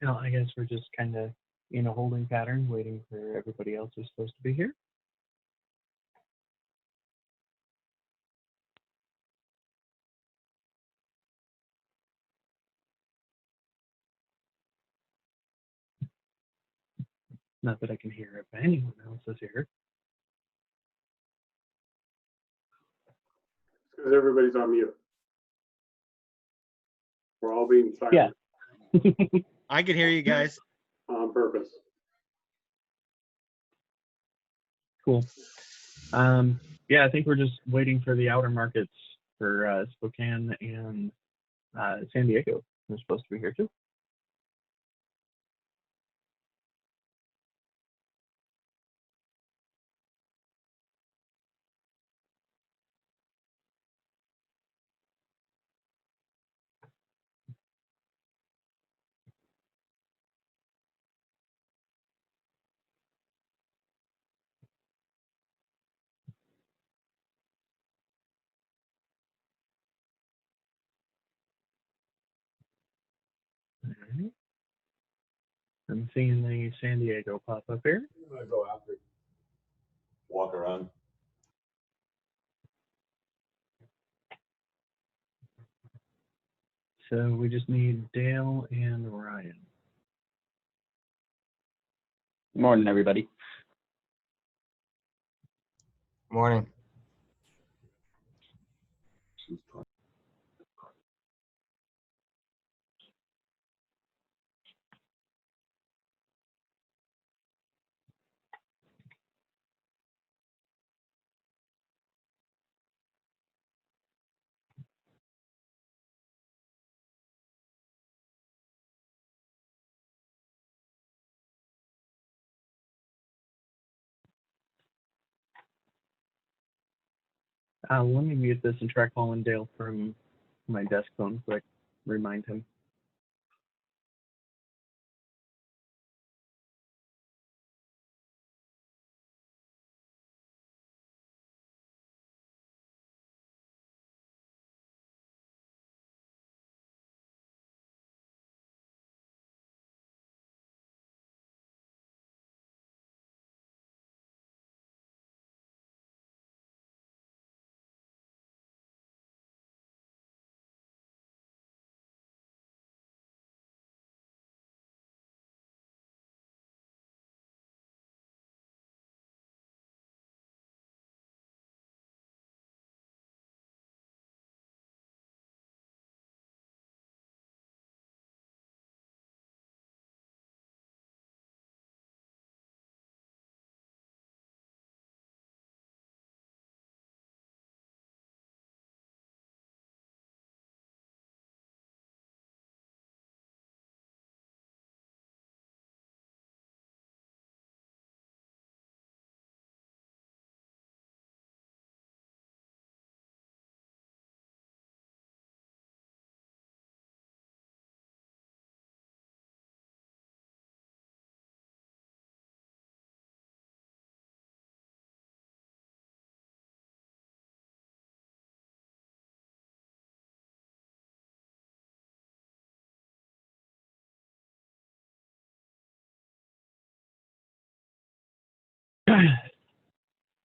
Now, I guess we're just kind of in a holding pattern, waiting for everybody else who's supposed to be here. Not that I can hear if anyone else is here. Because everybody's on mute. We're all being silent. Yeah. I can hear you guys. On purpose. Cool. Yeah, I think we're just waiting for the outer markets for Spokane and San Diego. They're supposed to be here too. All right. I'm seeing the San Diego pop up here. I'm gonna go after. Walk around. So we just need Dale and Ryan. Morning, everybody. Morning. Let me mute this and try calling Dale from my desk phone quick. Remind him.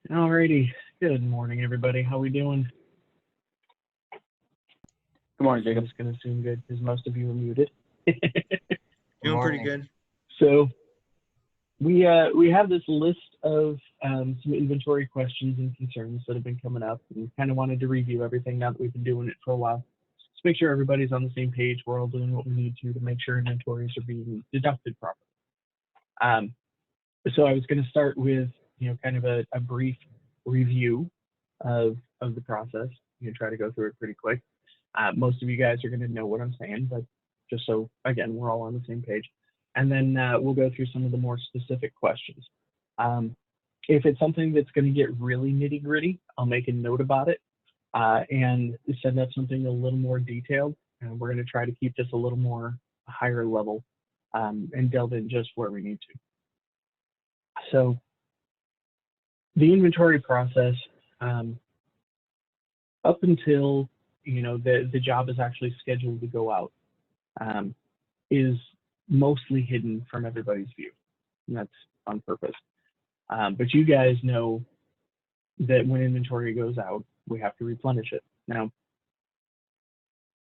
Alrighty. Good morning, everybody. How we doing? Good morning, I'm Jacob. just going to assume good because most of you are muted. Doing pretty morning. good. So we have this list of some inventory questions and concerns that have been coming up, and kind of wanted to review everything now that we've been doing it for a while. Just make sure everybody's on the same page. We're all doing what we need to make sure inventories are being deducted properly. So I was going to start with kind of a brief review of the process. You can try to go through it pretty quick. Most of you guys are going to know what I'm saying, but just so again we're all on the same page. And then we'll go through some of the more specific questions. If it's something that's going to get really nitty gritty, I'll make a note about it and send out something a little more detailed. And we're going to try to keep this a little more higher level and delve in just where we need to. So the inventory process, up until the job is actually scheduled to go out, is mostly hidden from everybody's view, and that's on purpose. But you guys know that when inventory goes out, we have to replenish it. Now,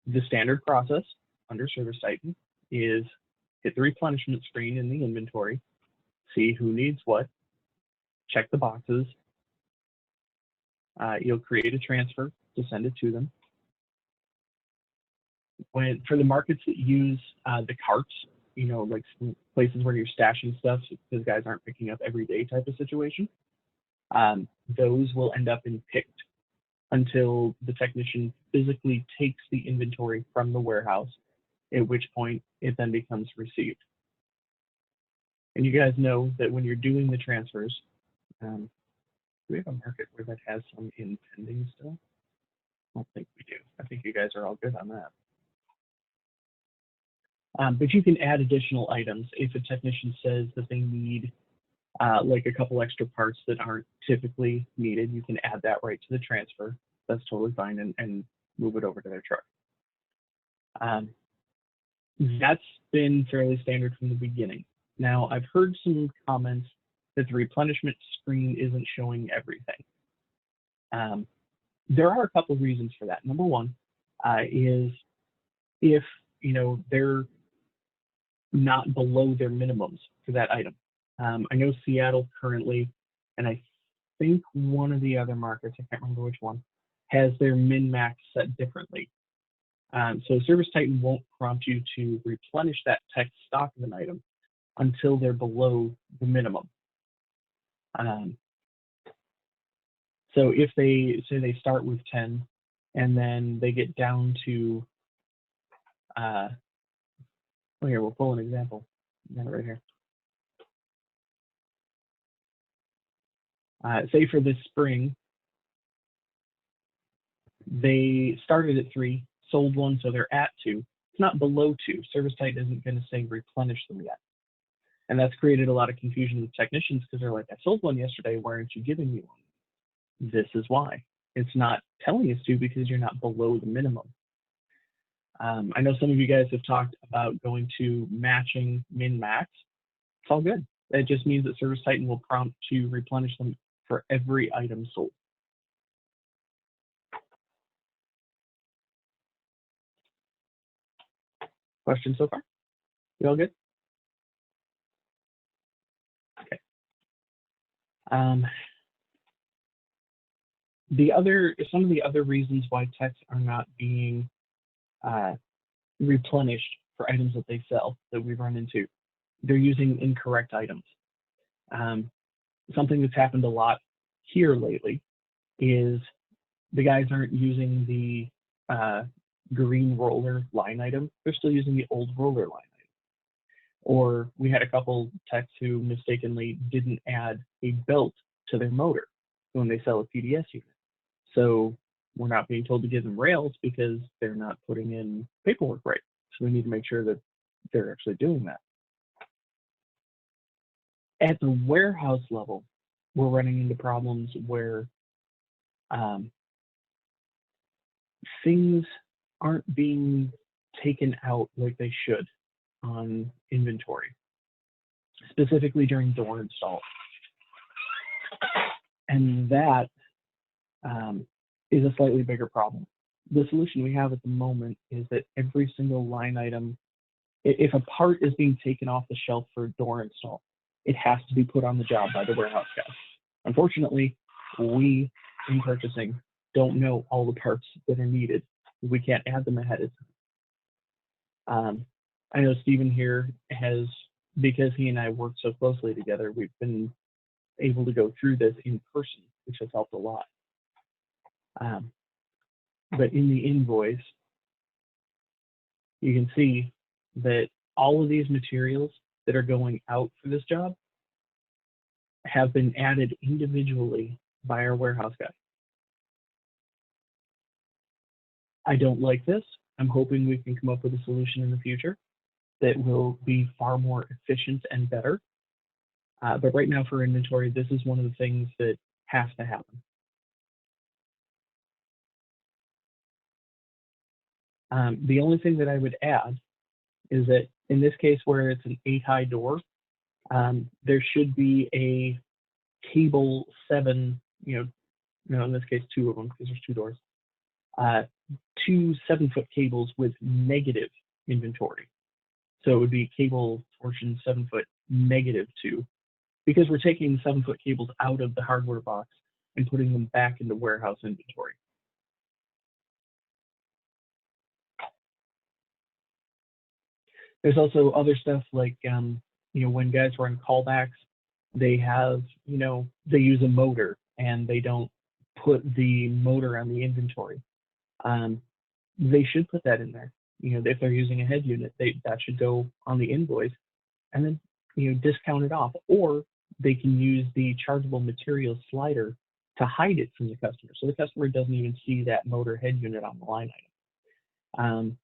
the standard process under Service Titan is hit the replenishment screen in the inventory, see who needs what, check the boxes. You'll create a transfer to send it to them. For the markets that use the carts, like some places where you're stashing stuff because guys aren't picking up every day type of situation, those will end up in picked until the technician physically takes the inventory from the warehouse, at which point it then becomes received. And you guys know that when you're doing the transfers, do we have a market where that has some in pending still? I don't think we do. I think you guys are all good on that. But you can add additional items if a technician says that they need like a couple extra parts that aren't typically needed. You can add that right to the transfer. That's totally fine, and move it over to their truck. That's been fairly standard from the beginning. Now, I've heard some comments that the replenishment screen isn't showing everything. There are a couple of reasons for that. Number one is if they're not below their minimums for that item. I know Seattle currently, and I think one of the other markets, I can't remember which one, has their min-max set differently. So Service Titan won't prompt you to replenish that text stock of an item until they're below the minimum. So if they say they start with 10 and then they get down to, well, here, we'll pull an example. I got it right here. Say for this spring, they started at 3, sold 1, so they're at 2. It's not below 2. Service Titan isn't going to say replenish them yet. And that's created a lot of confusion with technicians because they're like, I sold 1 yesterday. Why aren't you giving me 1? This is why. It's not telling us to because you're not below the minimum. I know some of you guys have talked about going to matching min-max. It's all good. That just means that Service Titan will prompt to replenish them for every item sold. Questions so far? You all good? Okay. Some of the other reasons why techs are not being replenished for items that they sell that we run into, they're using incorrect items. Something that's happened a lot here lately is the guys aren't using the green roller line item. They're still using the old roller line item. Or we had a couple techs who mistakenly didn't add a belt to their motor when they sell a PDS unit. So we're not being told to give them rails because they're not putting in paperwork right. So we need to make sure that they're actually doing that. At the warehouse level, we're running into problems where things aren't being taken out like they should on inventory, specifically during door install. And that is a slightly bigger problem. The solution we have at the moment is that every single line item, if a part is being taken off the shelf for door install, it has to be put on the job by the warehouse guy. Unfortunately, we in purchasing don't know all the parts that are needed. We can't add them ahead of time. I know Stephen here has, because he and I work so closely together, we've been able to go through this in person, which has helped a lot. But in the invoice, you can see that all of these materials that are going out for this job have been added individually by our warehouse guy. I don't like this. I'm hoping we can come up with a solution in the future that will be far more efficient and better. But right now for inventory, this is one of the things that has to happen. The only thing that I would add is that in this case where it's an 8-high door, there should be a cable 7, in this case 2 of them because there's 2 doors, 2 7-foot cables with negative inventory. So it would be cable portion 7-foot -2, because we're taking 7-foot cables out of the hardware box and putting them back into warehouse inventory. There's also other stuff like, when guys run callbacks, they have, they use a motor and they don't put the motor on the inventory. They should put that in there. If they're using a head unit, that should go on the invoice and then, discount it off. Or they can use the chargeable materials slider to hide it from the customer. So the customer doesn't even see that motor head unit on the line item.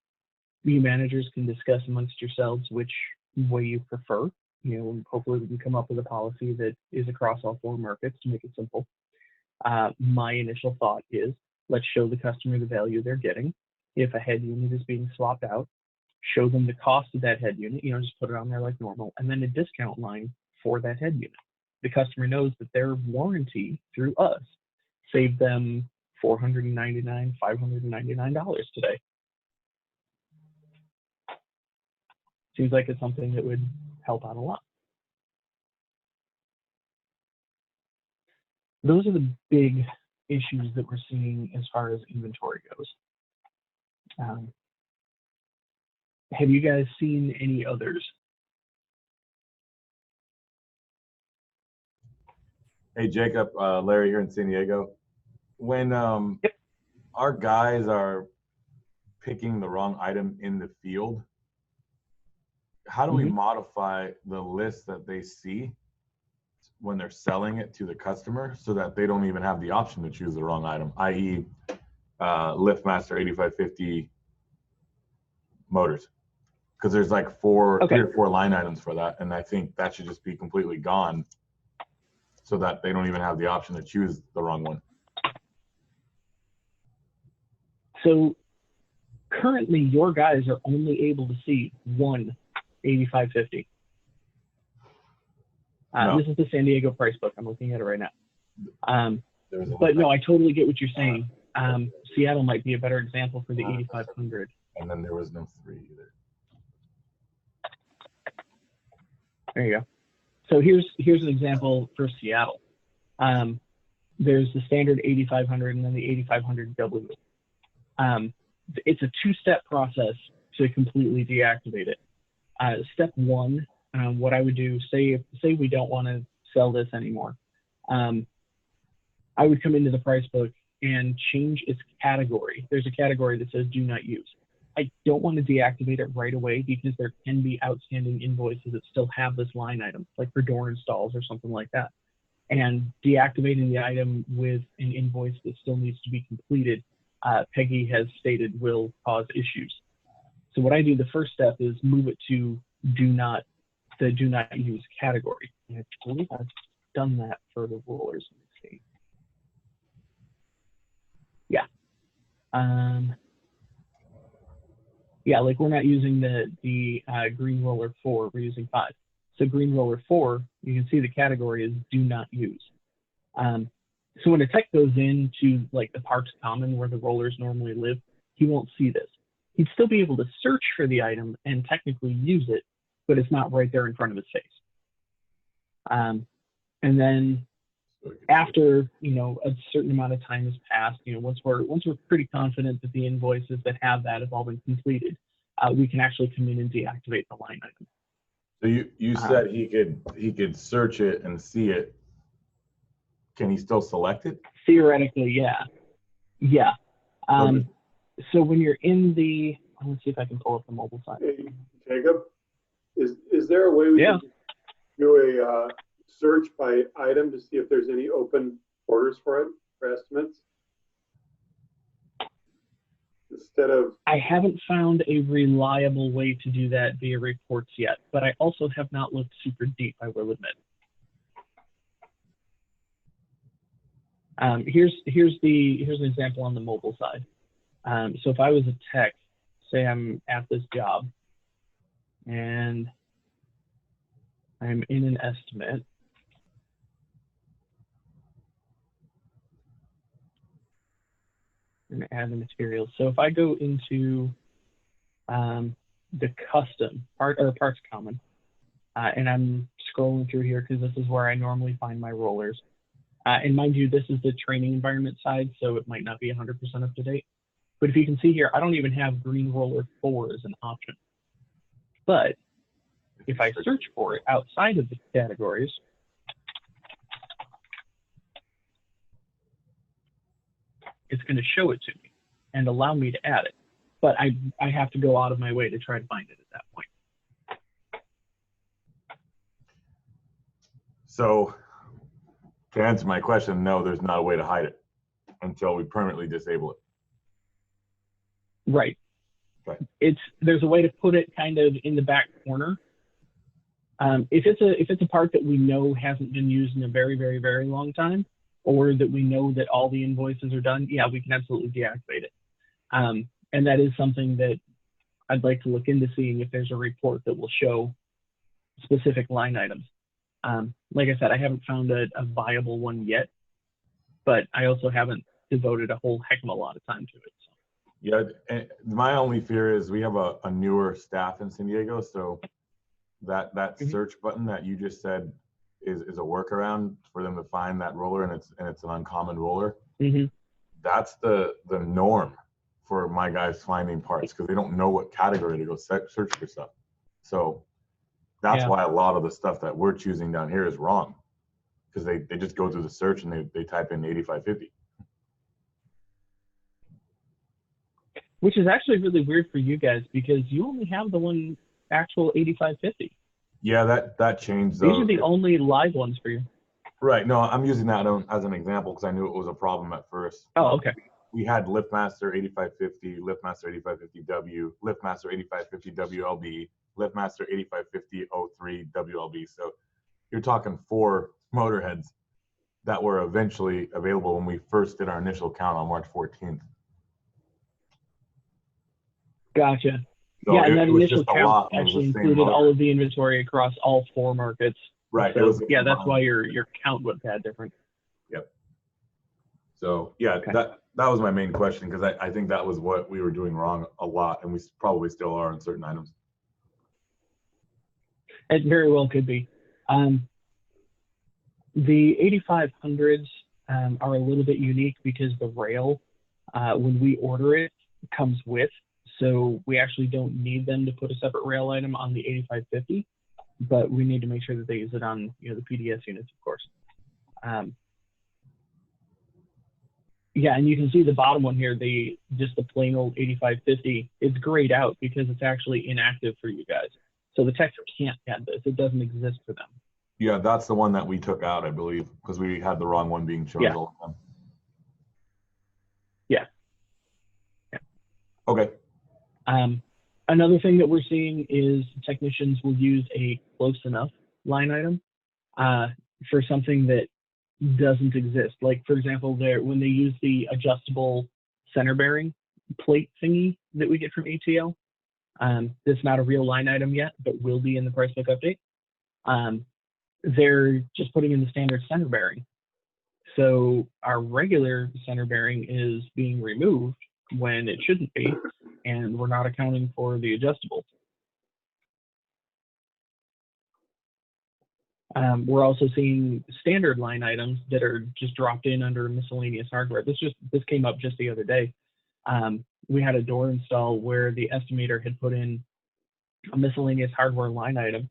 You managers can discuss amongst yourselves which way you prefer. Hopefully we can come up with a policy that is across all 4 markets to make it simple. My initial thought is, let's show the customer the value they're getting. If a head unit is being swapped out, show them the cost of that head unit, just put it on there like normal, and then a discount line for that head unit. The customer knows that their warranty through us saved them $499, $599 today. Seems like it's something that would help out a lot. those are the big issues that we're seeing as far as inventory goes. Have you guys seen any others? Hey, Jacob, Larry here in San Diego. When our guys are picking the wrong item in the field, how do we modify the list that they see when they're selling it to the customer so that they don't even have the option to choose the wrong item, i.e. LiftMaster 8550 motors? Because there's like 3 or 4 line items for that, and I think that should just be completely gone so that they don't even have the option to choose the wrong one. So currently your guys are only able to see one 8550. No. This is the San Diego price book. I'm looking at it right now. But No, no, I totally get what you're saying. Seattle might be a better example for the 8500. and then there was no 3 either. There you go. So here's an example for Seattle. There's the standard 8500 and then the 8500W. It's a 2-step process to completely deactivate it. Step 1, what I would do, say we don't want to sell this anymore, I would come into the price book and change its category. There's a category that says do not use. I don't want to deactivate it right away because there can be outstanding invoices that still have this line item, like for door installs or something like that. And deactivating the item with an invoice that still needs to be completed, Peggy has stated will cause issues. So what I do, the first step is move it to the do not use category. And I believe I've done that for the rollers. Let me see. Yeah. Yeah, like we're not using the green roller 4, we're using 5. So green roller 4, you can see the category is do not use. So when a tech goes into like the parts common where the rollers normally live, he won't see this. He'd still be able to search for the item and technically use it, but it's not right there in front of his face. And then after a certain amount of time has passed, once we're pretty confident that the invoices that have that have all been completed, we can actually come in and deactivate the line item. So you said he could search it and see it. Can he still select it? Theoretically, yeah. Okay. So when you're in the, let's see if I can pull up the mobile side. Hey, Jacob, is there a way we can do a search by item to see if there's any open orders for it, for estimates? Instead of... I haven't found a reliable way to do that via reports yet, but I also have not looked super deep, I will admit. Here's an example on the mobile side. So if I was a tech, say I'm at this job and I'm in an estimate, and add the materials. So if I go into the custom part or parts common, and I'm scrolling through here because this is where I normally find my rollers. And mind you, this is the training environment side, so it might not be 100% up to date. But if you can see here, I don't even have green roller 4 as an option. But if I search for it outside of the categories, it's going to show it to me and allow me to add it. But I have to go out of my way to try to find it at that point. So to answer my question, no, there's not a way to hide it until we permanently disable it. Right. Right. There's a way to put it kind of in the back corner. If it's a part that we know hasn't been used in a very, very, very long time, or that we know that all the invoices are done, yeah, we can absolutely deactivate it. And that is something that I'd like to look into, seeing if there's a report that will show specific line items. Like I said, I haven't found a viable one yet, but I also haven't devoted a whole heck of a lot of time to it. So. Yeah, and my only fear is we have a newer staff in San Diego, so that search button that you just said is a workaround for them to find that roller, and it's an uncommon roller. Mm-hmm. That's the norm for my guys finding parts, because they don't know what category to go search for stuff. So that's why a lot of the stuff that we're choosing down here is wrong, because they just go through the search and they type in 8550. Which is actually really weird for you guys, because you only have the one actual 8550. Yeah, that changed. These are the only live ones for you. Right. No, I'm using that as an example because I knew it was a problem at first. Oh, okay. We had LiftMaster 8550, LiftMaster 8550W, LiftMaster 8550 WLB, LiftMaster 8550 03 WLB. So you're talking 4 motorheads that were eventually available when we first did our initial count on March 14th. Gotcha. So yeah, and that initial just count actually included all of the inventory across all 4 markets. Right. So, yeah, that's why your count would have had different. Yep. So yeah, okay. that was my main question, because I think that was what we were doing wrong a lot, and we probably still are on certain items. It very well could be. The 8500s are a little bit unique because the rail, when we order it, comes with. So we actually don't need them to put a separate rail item on the 8550, but we need to make sure that they use it on the PDS units, of course. Yeah, and you can see the bottom one here, just the plain old 8550. It's grayed out because it's actually inactive for you guys. So the techs can't add this. It doesn't exist for them. Yeah, that's the one that we took out, I believe, because we had the wrong one being shown all the time. Yeah. Okay. Another thing that we're seeing is technicians will use a close enough line item for something that doesn't exist. Like, for example, when they use the adjustable center bearing plate thingy that we get from ATL, that's not a real line item yet, but will be in the price book update. They're just putting in the standard center bearing. So our regular center bearing is being removed when it shouldn't be, and we're not accounting for the adjustable. We're also seeing standard line items that are just dropped in under miscellaneous hardware. This came up just the other day. We had a door install where the estimator had put in a miscellaneous hardware line item,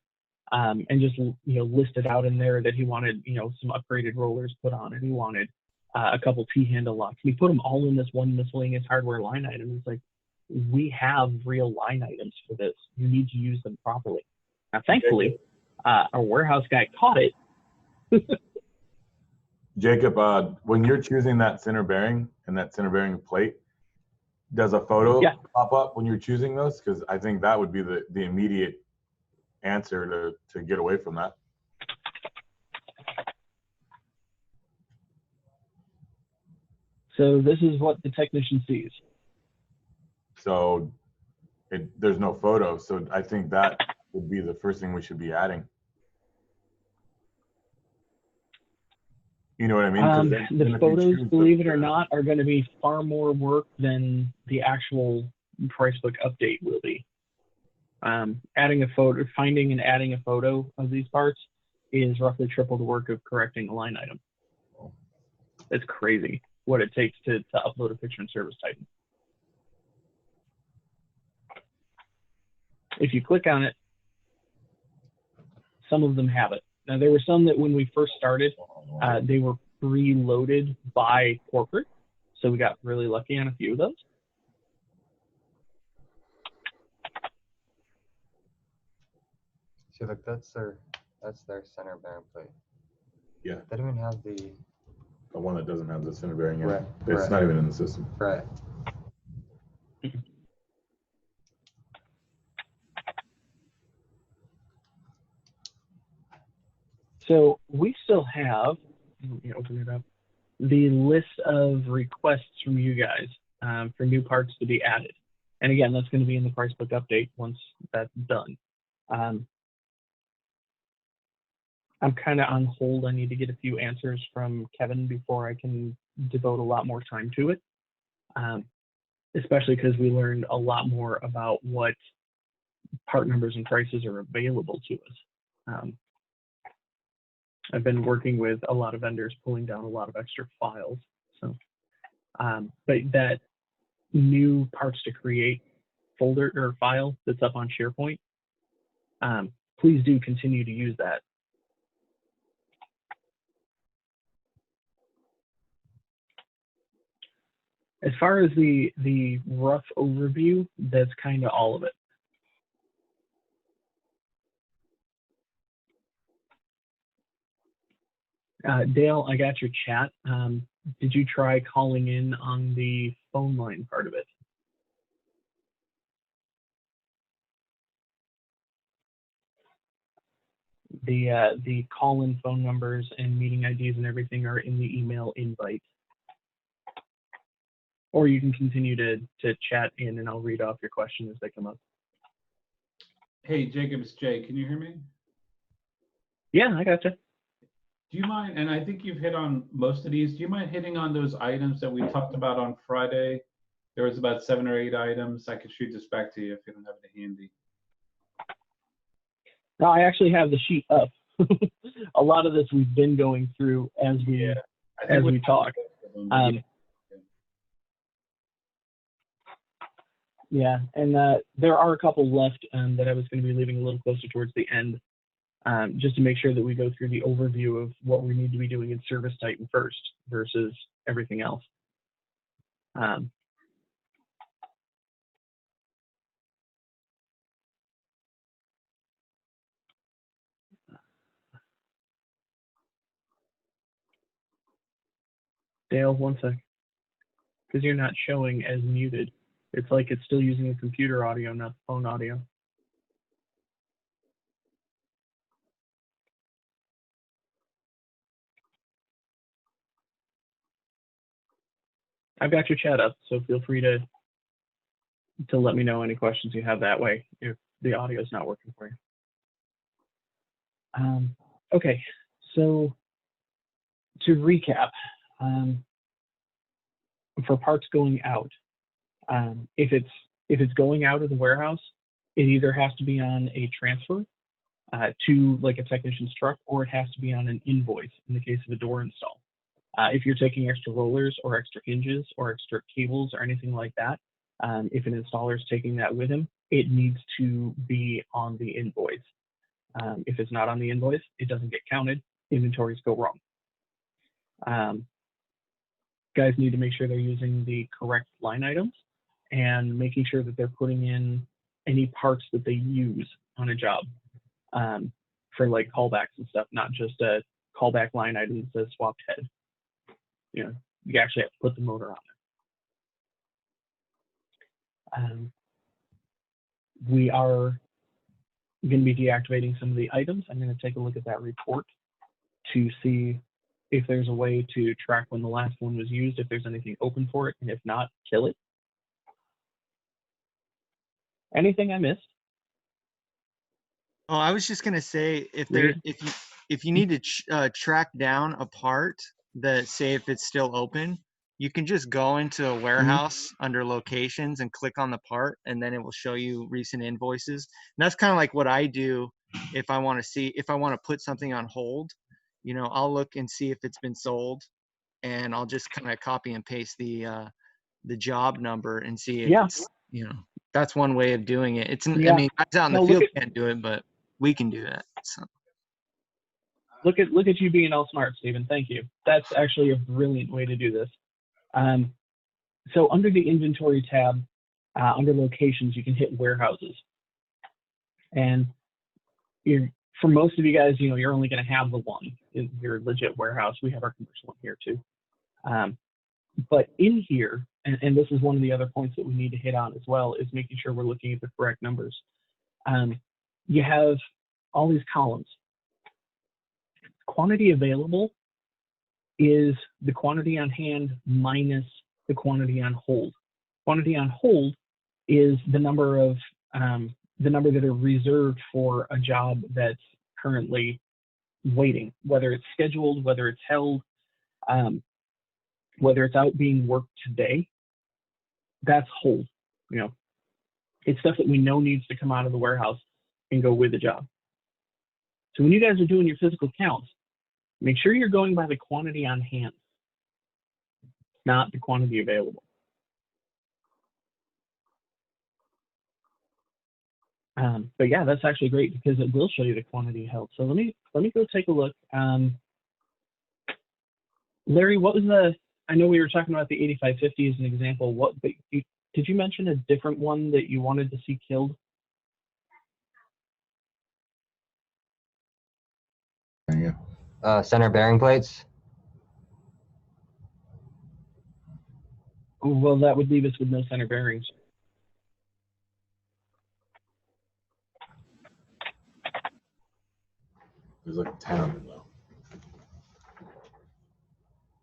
and just listed out in there that he wanted some upgraded rollers put on, and he wanted a couple T-handle locks. We put them all in this one miscellaneous hardware line item. It's like, we have real line items for this. You need to use them properly. Now, thankfully, our warehouse guy caught it. Jacob, when you're choosing that center bearing and that center bearing plate, does a photo pop up when you're choosing those? Because I think that would be the immediate answer to get away from that. So this is what the technician sees. So there's no photo. So I think that would be the first thing we should be adding. You know what I mean? The photos, believe it or not, are going to be far more work than the actual price book update will be. Adding a photo, finding and adding a photo of these parts is roughly triple the work of correcting a line item. It's crazy what it takes to upload a picture in Service Titan. If you click on it, some of them have it. Now, there were some that when we first started, they were preloaded by corporate, so we got really lucky on a few of those. See, look, that's their center bearing plate. Yeah. They don't even have the one that doesn't have the center bearing in it. Right. It's not even in the system. Right. So we still have, let me open it up, the list of requests from you guys for new parts to be added. And again, that's going to be in the price book update once that's done. I'm kind of on hold. I need to get a few answers from Kevin before I can devote a lot more time to it, especially because we learned a lot more about what part numbers and prices are available to us. I've been working with a lot of vendors pulling down a lot of extra files. So, but that new parts to create folder or file that's up on SharePoint, please do continue to use that. As far as the rough overview, that's kind of all of it. Dale, I got your chat. Did you try calling in on the phone line part of it? The call-in phone numbers and meeting IDs and everything are in the email invite. Or you can continue to chat in and I'll read off your questions as they come up. Hey, Jacob, it's Jay. Can you hear me? Yeah, I gotcha. Do you mind, and I think you've hit on most of these, do you mind hitting on those items that we talked about on Friday? There was about 7 or 8 items. I could shoot this back to you if you don't have it handy. No, I actually have the sheet up. A lot of this we've been going through as we talk. Yeah, and there are a couple left that I was going to be leaving a little closer towards the end, just to make sure that we go through the overview of what we need to be doing in Service Titan first versus everything else. Dale, one sec, because you're not showing as muted. It's like it's still using the computer audio, not the phone audio. I've got your chat up, so feel free to let me know any questions you have that way if the audio is not working for you. Okay, so to recap, for parts going out, if it's going out of the warehouse, it either has to be on a transfer to like a technician's truck, or it has to be on an invoice in the case of a door install. If you're taking extra rollers or extra hinges or extra cables or anything like that, if an installer is taking that with him, it needs to be on the invoice. If it's not on the invoice, it doesn't get counted. Inventories go wrong. Guys need to make sure they're using the correct line items and making sure that they're putting in any parts that they use on a job for like callbacks and stuff, not just a callback line item that says swapped head. You know, you actually have to put the motor on there. We are going to be deactivating some of the items. I'm going to take a look at that report to see if there's a way to track when the last one was used, if there's anything open for it, and if not, kill it. Anything I missed? Oh, I was just gonna say if you need to track down a part that, say, if it's still open, you can just go into a warehouse under locations and click on the part, and then it will show you recent invoices. And that's kind of like what I do if I want to put something on hold. You know, I'll look and see if it's been sold, and I'll just kind of copy and paste the job number and see if it's, you know, that's one way of doing it. It's, I mean, guys out in the field can't do it, but we can do that. So. Look at you being all smart, Stephen. Thank you. That's actually a brilliant way to do this. So under the inventory tab, under locations, you can hit warehouses. And for most of you guys, you know, you're only going to have the one in your legit warehouse. We have our commercial one here too. But in here, and this is one of the other points that we need to hit on as well, is making sure we're looking at the correct numbers. You have all these columns. Quantity available is the quantity on hand minus the quantity on hold. Quantity on hold is the number of that are reserved for a job that's currently waiting, whether it's scheduled, whether it's held, whether it's out being worked today. That's hold. You know, it's stuff that we know needs to come out of the warehouse and go with the job. So when you guys are doing your physical counts, make sure you're going by the quantity on hand, not the quantity available. But yeah, that's actually great because it will show you the quantity held. So let me go take a look. Larry, what was the? I know we were talking about the 8550 as an example. Did you mention a different one that you wanted to see killed? Center bearing plates. Well, that would leave us with no center bearings. There's like 10 of them though.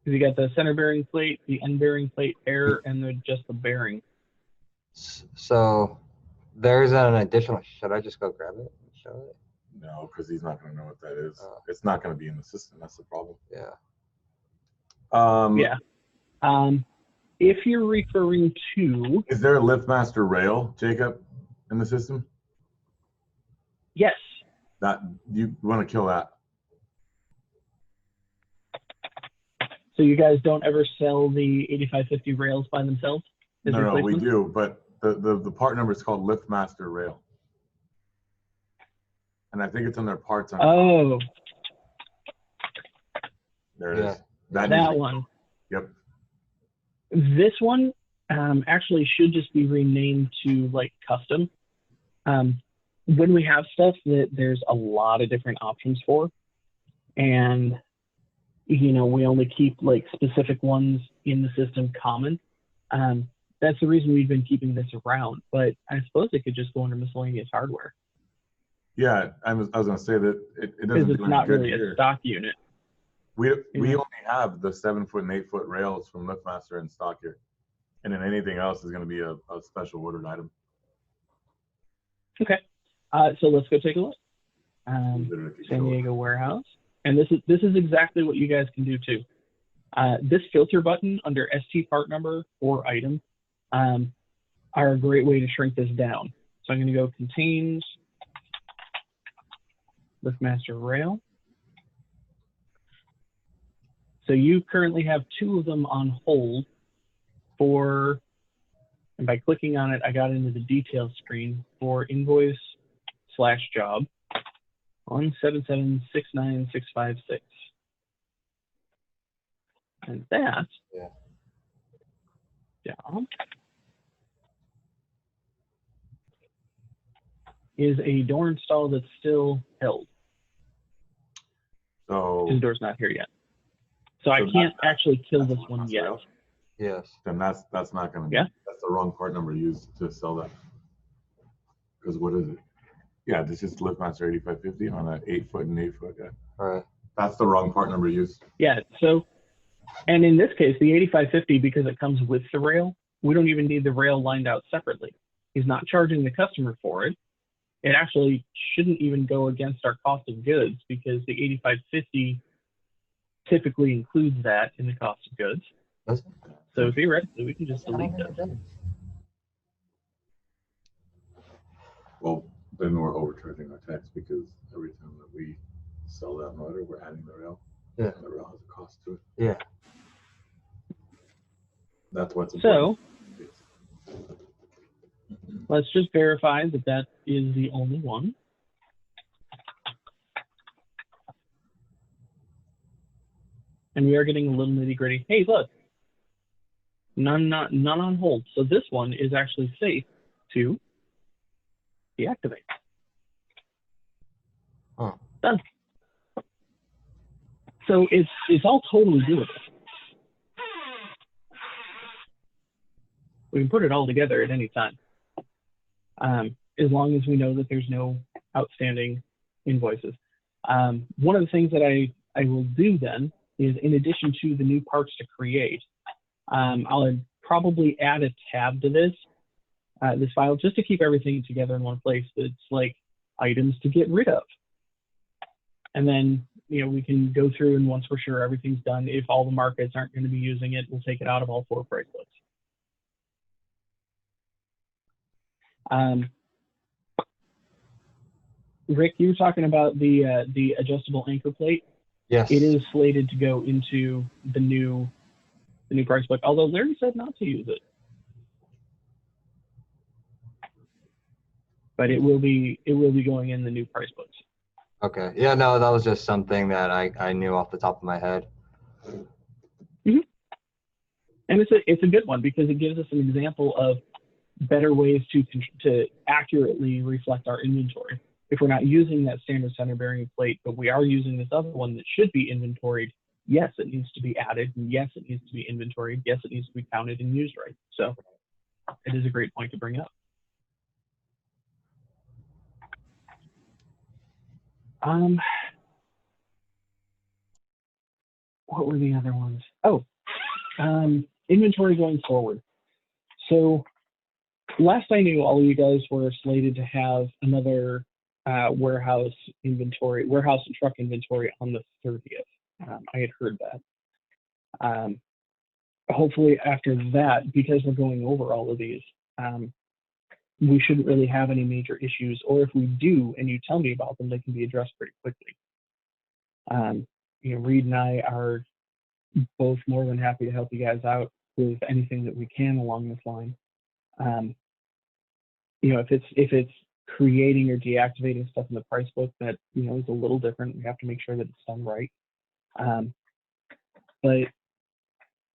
You got the center bearing plate, the end bearing plate, air, and just the bearing. So there's an additional. Should I just go grab it and show it? No, because he's not going to know what that is. Oh. It's not going to be in the system. That's the problem. Yeah. Yeah. If you're referring to, Is there a LiftMaster rail, Jacob, in the system? yes. That you want to kill that? So you guys don't ever sell the 8550 rails by themselves? as No, we replacements? do, but the part number is called LiftMaster rail, and I think it's on their parts. On Oh, there it Yeah. is. that one. Yep. This one actually should just be renamed to like custom. When we have stuff that there's a lot of different options for, and you know we only keep like specific ones in the system common. That's the reason we've been keeping this around. But I suppose it could just go under miscellaneous hardware. Yeah, I was going to say that it doesn't Because do it's any not good really here. a stock unit. We Yeah. only have the 7-foot and 8-foot rails from LiftMaster in stock here, and then anything else is going to be a special ordered item. Okay, so let's go take a look. Literally could San kill it. Diego warehouse, and this is exactly what you guys can do too. This filter button under ST part number or item are a great way to shrink this down. So I'm going to go contains LiftMaster rail. So you currently have 2 of them on hold for, and by clicking on it, I got into the details screen for invoice/job 177,69656. And that job is a door install that's still held. So His door's not here yet. So I So can't that's- actually kill that's this the one LiftMaster yet. rail? Yes. Then that's not going to be. Yeah. That's the wrong part number used to sell that. Because what is it? Yeah, this is LiftMaster 8550 on an 8-foot and 8-foot. Yeah. All right. That's the wrong part number used. Yeah, so, and in this case, the 8550, because it comes with the rail, we don't even need the rail lined out separately. He's not charging the customer for it. It actually shouldn't even go against our cost of goods because the 8550 typically includes that in the cost of goods. Does it? So theoretically, we can just delete this. Well, then we're overcharging our tax because every time that we sell that motor, we're adding the rail. Yeah. And the rail has a cost to it. Yeah. That's what's important. So let's just verify that that is the only one. And we are getting a little nitty gritty. Hey, look, none on hold. So this one is actually safe to deactivate. Huh. Done. So it's all totally doable. We can put it all together at any time, as long as we know that there's no outstanding invoices. One of the things that I will do then is, in addition to the new parts to create, I'll probably add a tab to this file just to keep everything together in one place. That's like items to get rid of. And then, you know, we can go through, and once we're sure everything's done, if all the markets aren't going to be using it, we'll take it out of all 4 price lists. Rick, you were talking about the adjustable anchor plate. Yes. It is slated to go into the new price book, although Larry said not to use it. But it will be going in the new price books. Okay. Yeah, no, that was just something that I knew off the top of my head. And it's a good one because it gives us an example of better ways to accurately reflect our inventory. If we're not using that standard center bearing plate, but we are using this other one that should be inventoried, yes, it needs to be added, and yes, it needs to be inventoried, yes, it needs to be counted and used right. So it is a great point to bring up. What were the other ones? Oh, inventory going forward. So last I knew, all of you guys were slated to have another warehouse and truck inventory on the 30th. I had heard that. Hopefully after that, because we're going over all of these, we shouldn't really have any major issues, or if we do and you tell me about them, they can be addressed pretty quickly. Reed and I are both more than happy to help you guys out with anything that we can along this line. If it's creating or deactivating stuff in the price book that is a little different, we have to make sure that it's done right. But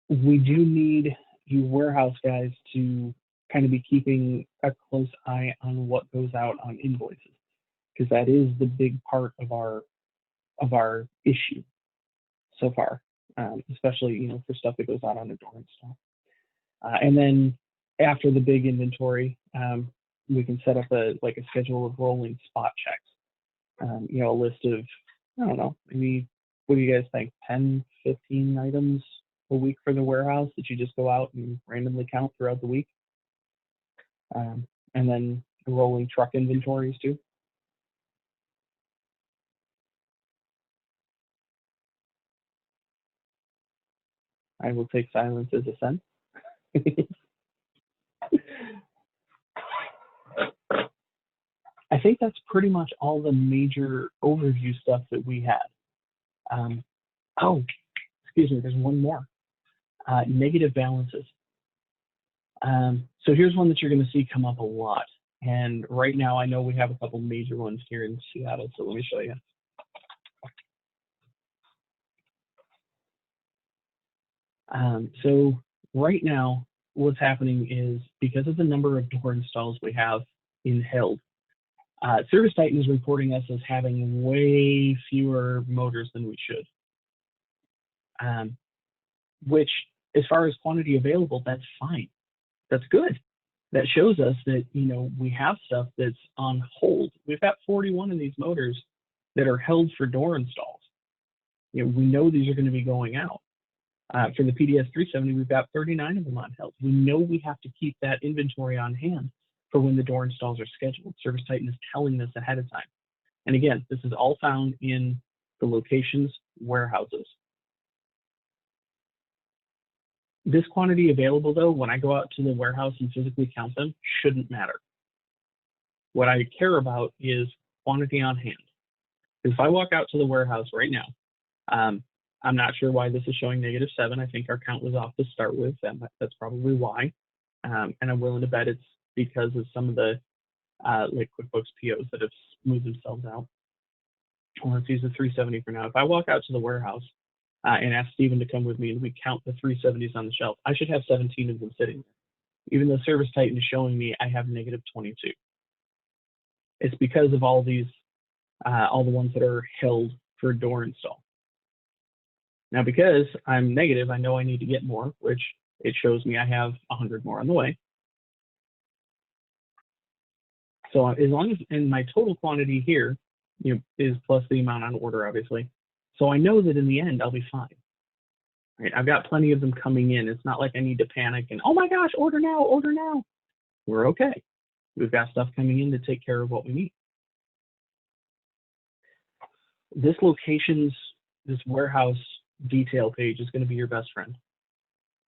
we do need you warehouse guys to kind of be keeping a close eye on what goes out on invoices, because that is the big part of our issue so far, especially for stuff that goes out on a door install. And then after the big inventory, we can set up a schedule of rolling spot checks. A list of, I don't know, maybe, what do you guys think, 10, 15 items a week for the warehouse that you just go out and randomly count throughout the week? And then rolling truck inventories too. I will take silence as assent. I think that's pretty much all the major overview stuff that we had. Oh, excuse me, there's one more. Negative balances. So here's one that you're going to see come up a lot. And right now, I know we have a couple major ones here in Seattle, so let me show you. So right now, what's happening is, because of the number of door installs we have in held, Service Titan is reporting us as having way fewer motors than we should. Which, as far as quantity available, that's fine. That's good. That shows us that, we have stuff that's on hold. We've got 41 of these motors that are held for door installs. We know these are going to be going out. For the PDS 370, we've got 39 of them on held. We know we have to keep that inventory on hand for when the door installs are scheduled. Service Titan is telling us ahead of time. And again, this is all found in the locations warehouses. This quantity available, though, when I go out to the warehouse and physically count them, shouldn't matter. What I care about is quantity on hand. If I walk out to the warehouse right now, I'm not sure why this is showing -7. I think our count was off to start with, and that's probably why. And I'm willing to bet it's because of some of the QuickBooks POs that have smoothed themselves out. Well, let's use the 370 for now. If I walk out to the warehouse and ask Stephen to come with me and we count the 370s on the shelf, I should have 17 of them sitting there, even though Service Titan is showing me I have -22. It's because of all these, all the ones that are held for door install. Now, because I'm negative, I know I need to get more, which it shows me I have 100 more on the way. So as long as, and my total quantity here, is plus the amount on order, obviously. So I know that in the end, I'll be fine. Right? I've got plenty of them coming in. It's not like I need to panic and, oh my gosh, order now, order now. We're okay. We've got stuff coming in to take care of what we need. This warehouse detail page is going to be your best friend.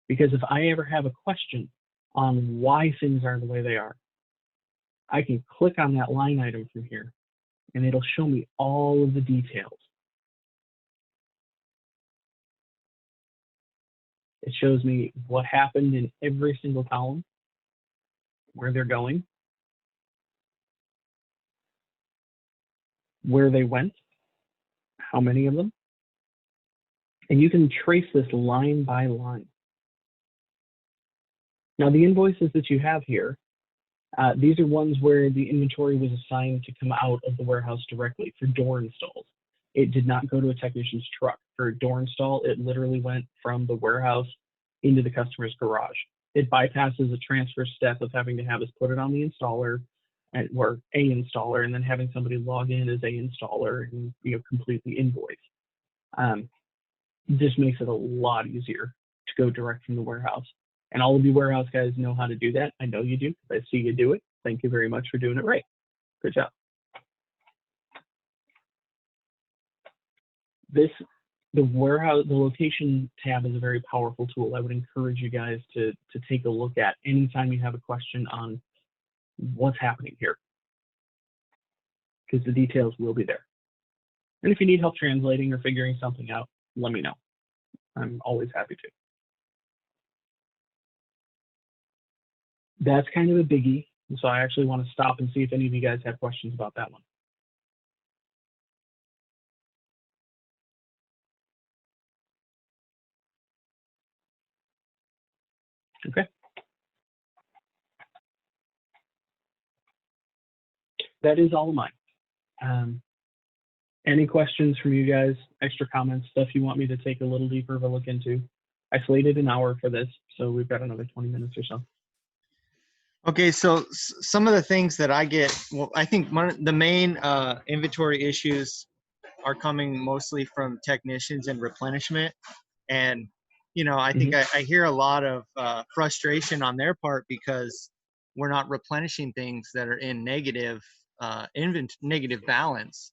Because if I ever have a question on why things are the way they are, I can click on that line item from here and it'll show me all of the details. It shows me what happened in every single column, where they're going, where they went, how many of them. And you can trace this line by line. Now, the invoices that you have here, these are ones where the inventory was assigned to come out of the warehouse directly for door installs. It did not go to a technician's truck. For a door install, it literally went from the warehouse into the customer's garage. It bypasses a transfer step of having to have us put it on the installer or a installer, and then having somebody log in as a installer and complete the invoice. This makes it a lot easier to go direct from the warehouse. And all of you warehouse guys know how to do that. I know you do. I see you do it. Thank you very much for doing it right. Good job. The warehouse, the location tab is a very powerful tool. I would encourage you guys to take a look at anytime you have a question on what's happening here, because the details will be there. And if you need help translating or figuring something out, let me know. I'm always happy to. That's kind of a biggie. So I actually want to stop and see if any of you guys have questions about that one. Okay. That is all of mine. Any questions from you guys, extra comments, stuff you want me to take a little deeper of a look into? I slated an hour for this, so we've got another 20 minutes or so. Okay, so some of the things that I get, well, I think the main inventory issues are coming mostly from technicians and replenishment. And, I think I hear a lot of frustration on their part because we're not replenishing things that are in negative negative balance.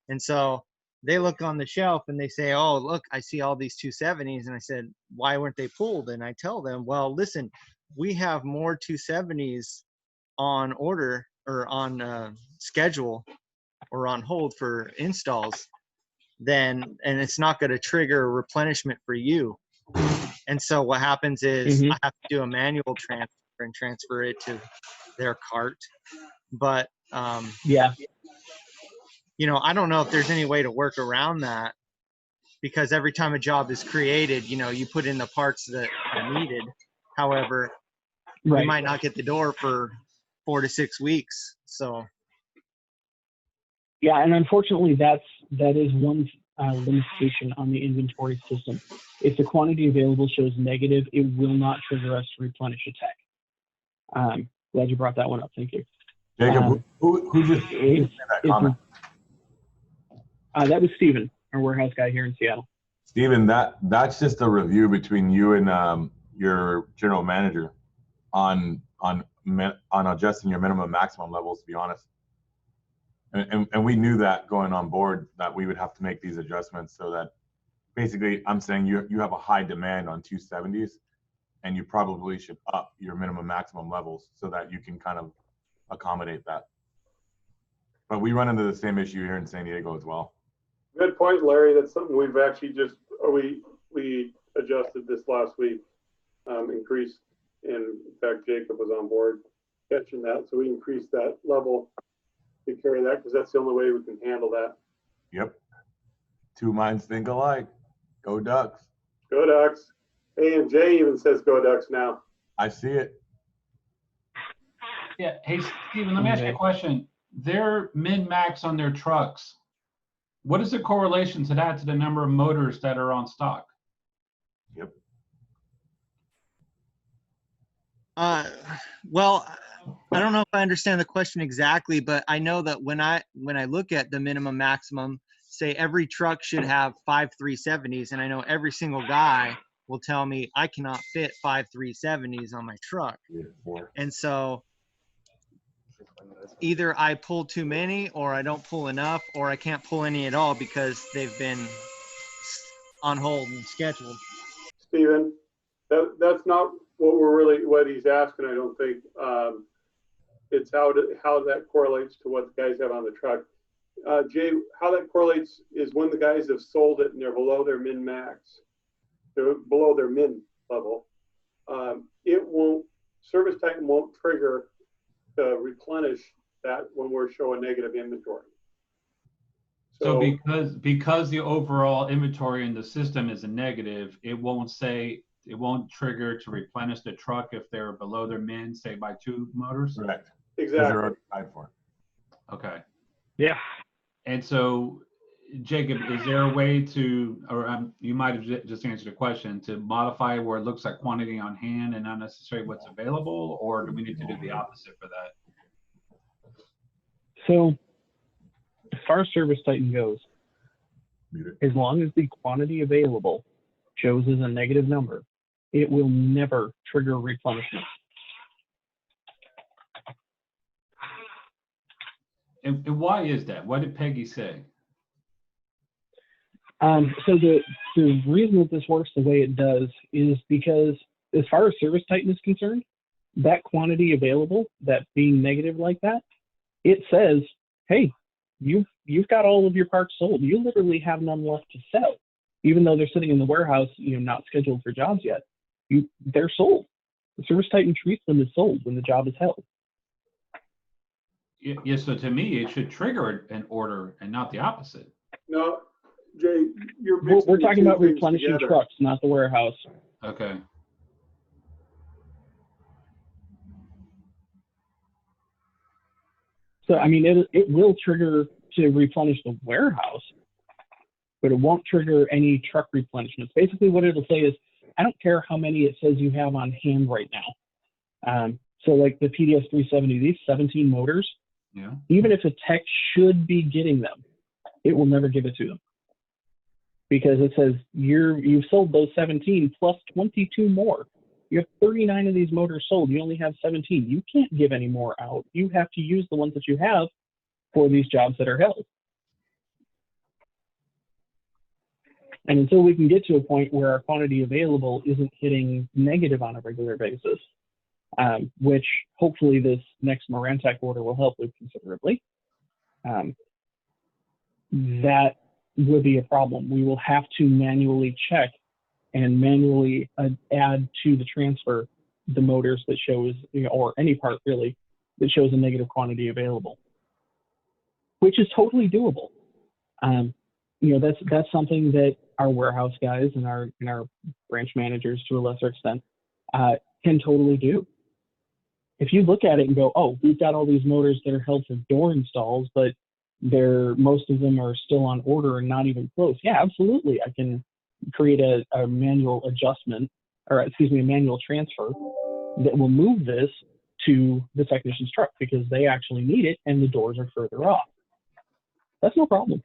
And so they look on the shelf and they say, oh, look, I see all these 270s. And I said, why weren't they pulled? And I tell them, well, listen, we have more 270s on order or on schedule or on hold for installs and it's not going to trigger a replenishment for you. And so what happens is I have to do a manual transfer and transfer it to their cart. But, yeah, I don't know if there's any way to work around that, because every time a job is created, you put in the parts that are needed. However, right. you might not get the door for 4 to 6 weeks. So. Yeah, and unfortunately, that is one limitation on the inventory system. If the quantity available shows negative, it will not trigger us to replenish a tech. Glad you brought that one up. Thank you. Jacob, who just made that comment? That was Steven, our warehouse guy here in Seattle. Steven, that's just a review between you and your general manager on adjusting your minimum maximum levels, to be honest. And we knew that going on board that we would have to make these adjustments, so that basically I'm saying you have a high demand on 270s and you probably should up your minimum maximum levels so that you can kind of accommodate that. But we run into the same issue here in San Diego as well. Good point, Larry. That's something we've actually we adjusted this last week, increased, and in fact, Jacob was on board catching that. So we increased that level to carry that, because that's the only way we can handle that. Yep. Two minds think alike. Go Ducks. Go Ducks. Hey, and Jay even says go Ducks now. I see it. Yeah. Hey, Steven, let me ask you a question. Their min-max on their trucks, what is the correlation to that to the number of motors that are on stock? Yep. Well, I don't know if I understand the question exactly, but I know that when I look at the minimum maximum, say every truck should have 5 370s, and I know every single guy will tell me I cannot fit 5 370s on my truck. And so either I pull too many, or I don't pull enough, or I can't pull any at all because they've been on hold and scheduled. Steven, that's not what he's asking, I don't think. It's how that correlates to what the guys have on the truck. Jay, how that correlates is when the guys have sold it and they're below their min max. They're below their min. level, Service Titan won't trigger to replenish that when we're showing negative inventory. So because the overall inventory in the system is a negative, it won't trigger to replenish the truck if they're below their min, say by 2 motors? Correct. Exactly. They're already tied for it. Okay. Yeah. And so, Jacob, is there a way to, or you might have just answered the question, to modify where it looks like quantity on hand and not necessarily what's available, or do we need to do the opposite for that? So as far as Service Titan goes, Mute as long as the quantity available shows as a negative number, it will never trigger replenishment. And why is that? What did Peggy say? So the reason that this works the way it does is because as far as Service Titan is concerned, that quantity available, that being negative like that, it says, hey, you've got all of your parts sold. You literally have none left to sell, even though they're sitting in the warehouse, not scheduled for jobs yet. They're sold. The Service Titan treats them as sold when the job is held. Yeah, so to me, it should trigger an order and not the opposite. No, Jay, We're talking about replenishing trucks, not the warehouse. Okay. So, I mean, it will trigger to replenish the warehouse, but it won't trigger any truck replenishments. Basically, what it'll say is, I don't care how many it says you have on hand right now. So like the PDS 370, these 17 motors, Yeah. even if a tech should be getting them, it will never give it to them. Because it says you've sold those 17 plus 22 more. You have 39 of these motors sold. You only have 17. You can't give any more out. You have to use the ones that you have for these jobs that are held. And until we can get to a point where our quantity available isn't hitting negative on a regular basis, which hopefully this next Marantec order will help with considerably, that will be a problem. We will have to manually check and manually add to the transfer the motors that shows, or any part really, that shows a negative quantity available, which is totally doable. That's something that our warehouse guys and our branch managers, to a lesser extent, can totally do. If you look at it and go, oh, we've got all these motors that are held for door installs, but most of them are still on order and not even close. Yeah, absolutely. I can create a manual adjustment, a manual transfer that will move this to the technician's truck because they actually need it and the doors are further off. That's no problem.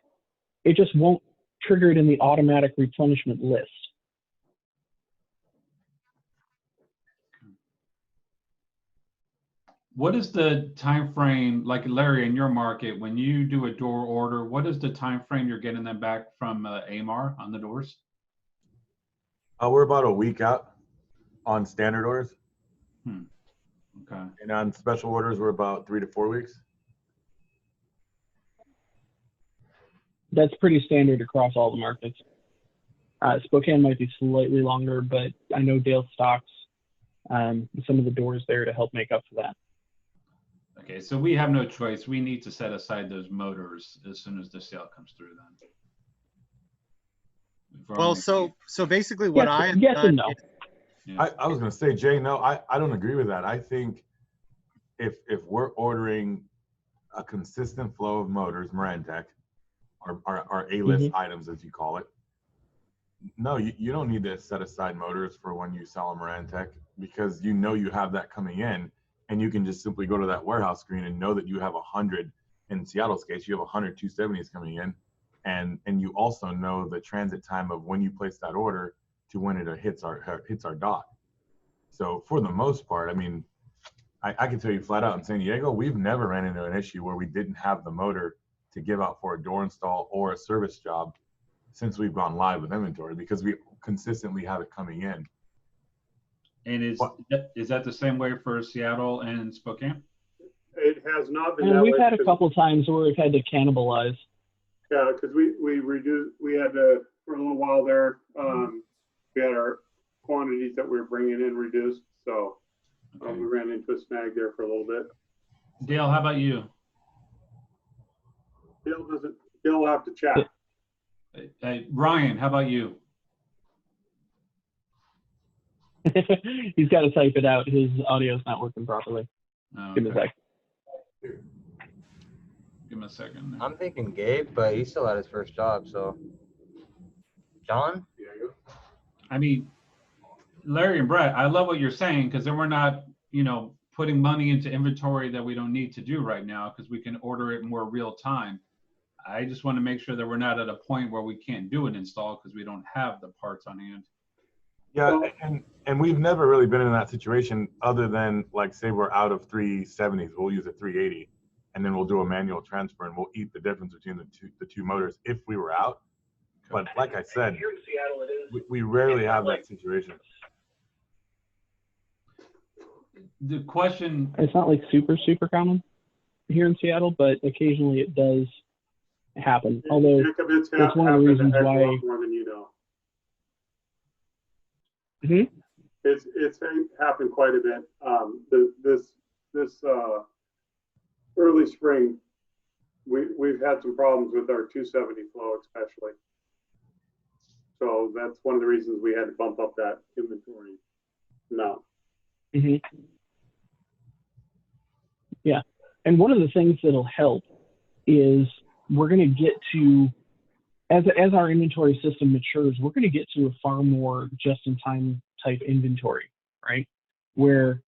It just won't trigger it in the automatic replenishment list. What is the time frame, like Larry, in your market, when you do a door order, what is the time frame you're getting them back from AMR on the doors? We're about a week out on standard orders. Okay. And on special orders, we're about 3 to 4 weeks. That's pretty standard across all the markets. Spokane might be slightly longer, but I know Dale stocks some of the doors there to help make up for that. Okay, so we have no choice. We need to set aside those motors as soon as the sale comes through then. Well, so basically what I have yes done and no. I was going to say, Jay, no, I don't agree with that. I think if we're ordering a consistent flow of motors, Marantec, our A-list items, as you call it, no, you don't need to set aside motors for when you sell a Marantec, because you have that coming in, and you can just simply go to that warehouse screen and know that you have 100. In Seattle's case, you have 100 270s coming in, and you also know the transit time of when you place that order to when it hits our dock. So for the most part, I mean, I can tell you flat out, in San Diego, we've never ran into an issue where we didn't have the motor to give out for a door install or a service job since we've gone live with inventory, because we consistently have it coming in. And is that the same way for Seattle and Spokane? It has not been And that we've way had a because- couple times where we've had to cannibalize. Yeah, because we had to, for a little while there, we had our quantities that we were bringing in reduced. So Okay. we ran into a snag there for a little bit. Dale, how about you? He'll have to chat. Ryan, how about you? He's got to type it out. His audio's not working properly. Oh, Give me a okay. sec. Give him a second. I'm thinking Gabe, but he's still at his first job, so. John? I mean, Larry and Brett, I love what you're saying, because then we're not, putting money into inventory that we don't need to do right now, because we can order it more real time. I just want to make sure that we're not at a point where we can't do an install because we don't have the parts on hand. Yeah, and we've never really been in that situation other than, like, say we're out of 370s, we'll use a 380, and then we'll do a manual transfer, and we'll eat the difference between the two motors if we were out. But like I said, we rarely have that situation. The question, It's not like super common here in Seattle, but occasionally it does happen. Although Jacob, it's one of the happened a reasons heck of a why. lot more than you know. Mhm. It's happened quite a bit. This early spring, we've had some problems with our 270 flow, especially. So that's one of the reasons we had to bump up that inventory. No. Mhm. Yeah, and one of the things that'll help is we're going to get to, as our inventory system matures, we're going to get to a far more just-in-time type inventory, right? Where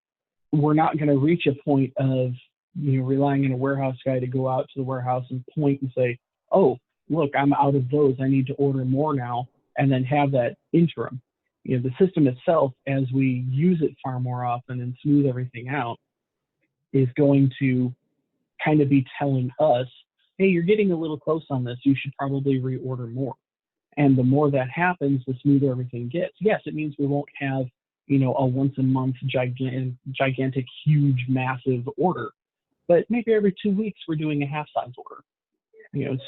we're not going to reach a point of, relying on a warehouse guy to go out to the warehouse and point and say, oh, look, I'm out of those. I need to order more now, and then have that interim. The system itself, as we use it far more often and smooth everything out, is going to kind of be telling us, hey, you're getting a little close on this. You should probably reorder more. And the more that happens, the smoother everything gets. Yes, it means we won't have, a once a month gigantic, huge, massive order. But maybe every 2 weeks we're doing a half size order.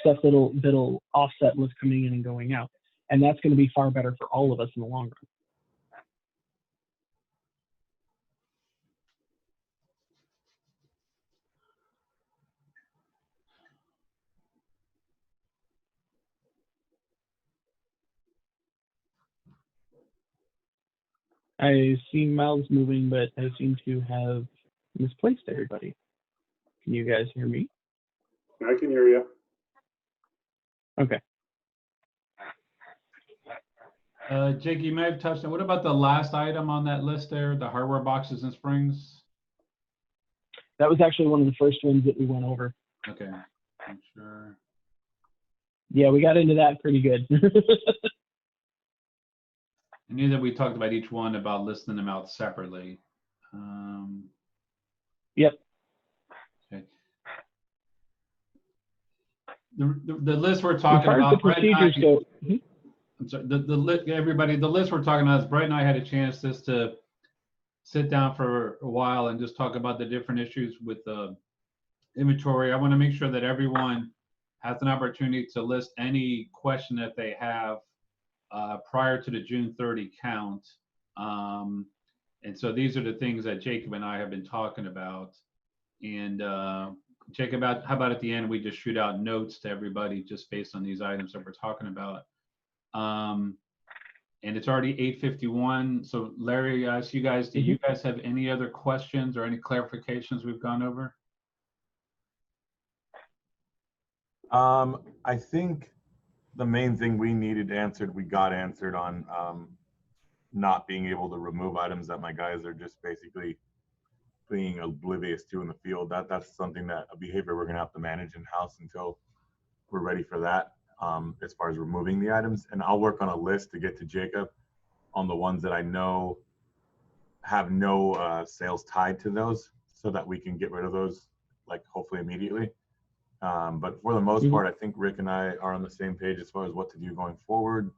Stuff that'll offset what's coming in and going out. And that's going to be far better for all of us in the long run. I see mouths moving, but I seem to have misplaced everybody. Can you guys hear me? I can hear you. Okay. Jake, you may have touched on, what about the last item on that list there, the hardware boxes and springs? That was actually one of the first ones that we went over. Okay, I'm sure. Yeah, we got into that pretty good. I knew that we talked about each one about listing them out separately. Yep. Okay. The list we're talking as far about, as the procedures go, I'm sorry, everybody, the list we're talking about is Brett and I had a chance just to sit down for a while and just talk about the different issues with inventory. I want to make sure that everyone has an opportunity to list any question that they have prior to the June 30 count. And so these are the things that Jacob and I have been talking about. And Jacob, how about at the end, we just shoot out notes to everybody just based on these items that we're talking about. And it's already 8:51. So Larry, I ask you guys, do you guys have any other questions or any clarifications we've gone over? I think the main thing we needed answered, we got answered on not being able to remove items that my guys are just basically being oblivious to in the field. That's something that a behavior we're gonna have to manage in-house until we're ready for that, as far as removing the items. And I'll work on a list to get to Jacob on the ones that I know have no sales tied to those, so that we can get rid of those, like, hopefully immediately. But for the most part, I think Rick and I are on the same page as far as what to do going forward.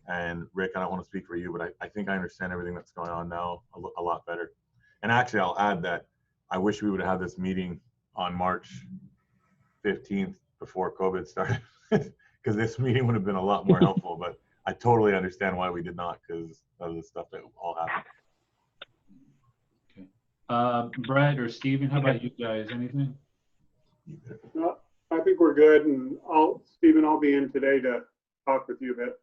And Rick, I don't want to speak for you, but I think I understand everything that's going on now a lot better. And actually, I'll add that I wish we would have had this meeting on March 15th before COVID started, because this meeting would have been a lot more helpful. But I totally understand why we did not, because of the stuff that all happened. Brett or Steven, how about you guys? Anything? Well, I think we're good, and Stephen, I'll be in today to talk with you a bit.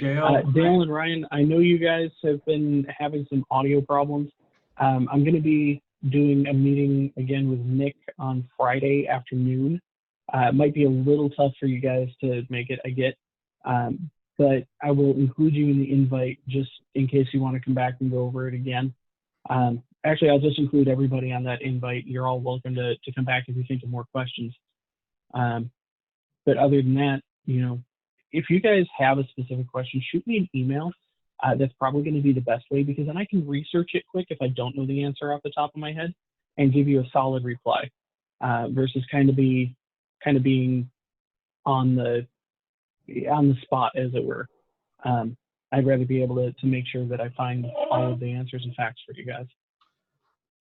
Dale? Dale and Ryan, I know you guys have been having some audio problems. I'm going to be doing a meeting again with Nick on Friday afternoon. It might be a little tough for you guys to make it, I get. But I will include you in the invite just in case you want to come back and go over it again. Actually, I'll just include everybody on that invite. You're all welcome to come back if you think of more questions. But other than that, you know, if you guys have a specific question, shoot me an email. That's probably going to be the best way, because then I can research it quick if I don't know the answer off the top of my head and give you a solid reply, versus kind of being on the spot, as it were. I'd rather be able to make sure that I find all of the answers and facts for you guys.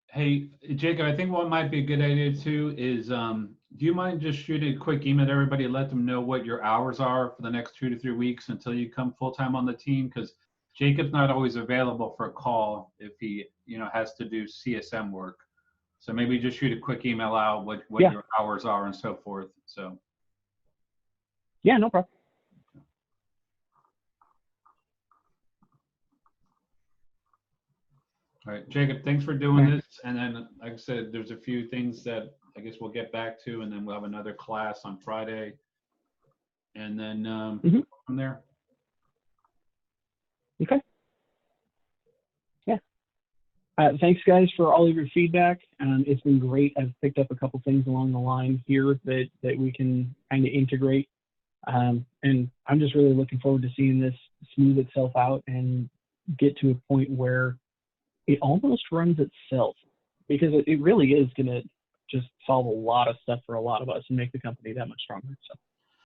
Hey, Jacob, I think what might be a good idea too is, do you mind just shooting a quick email to everybody, let them know what your hours are for the next 2 to 3 weeks until you come full-time on the team? Because Jacob's not always available for a call if he, you know, has to do CSM work. So maybe just shoot a quick email out what your hours are and so forth. So. Yeah, no problem. All right, Jacob, thanks for doing this. And then, like I said, there's a few things that I guess we'll get back to, and then we'll have another class on Friday. And then from there. Okay. Yeah. Thanks, guys, for all of your feedback. It's been great. I've picked up a couple things along the line here that we can kind of integrate. And I'm just really looking forward to seeing this smooth itself out and get to a point where it almost runs itself, because it really is going to just solve a lot of stuff for a lot of us and make the company that much stronger. So.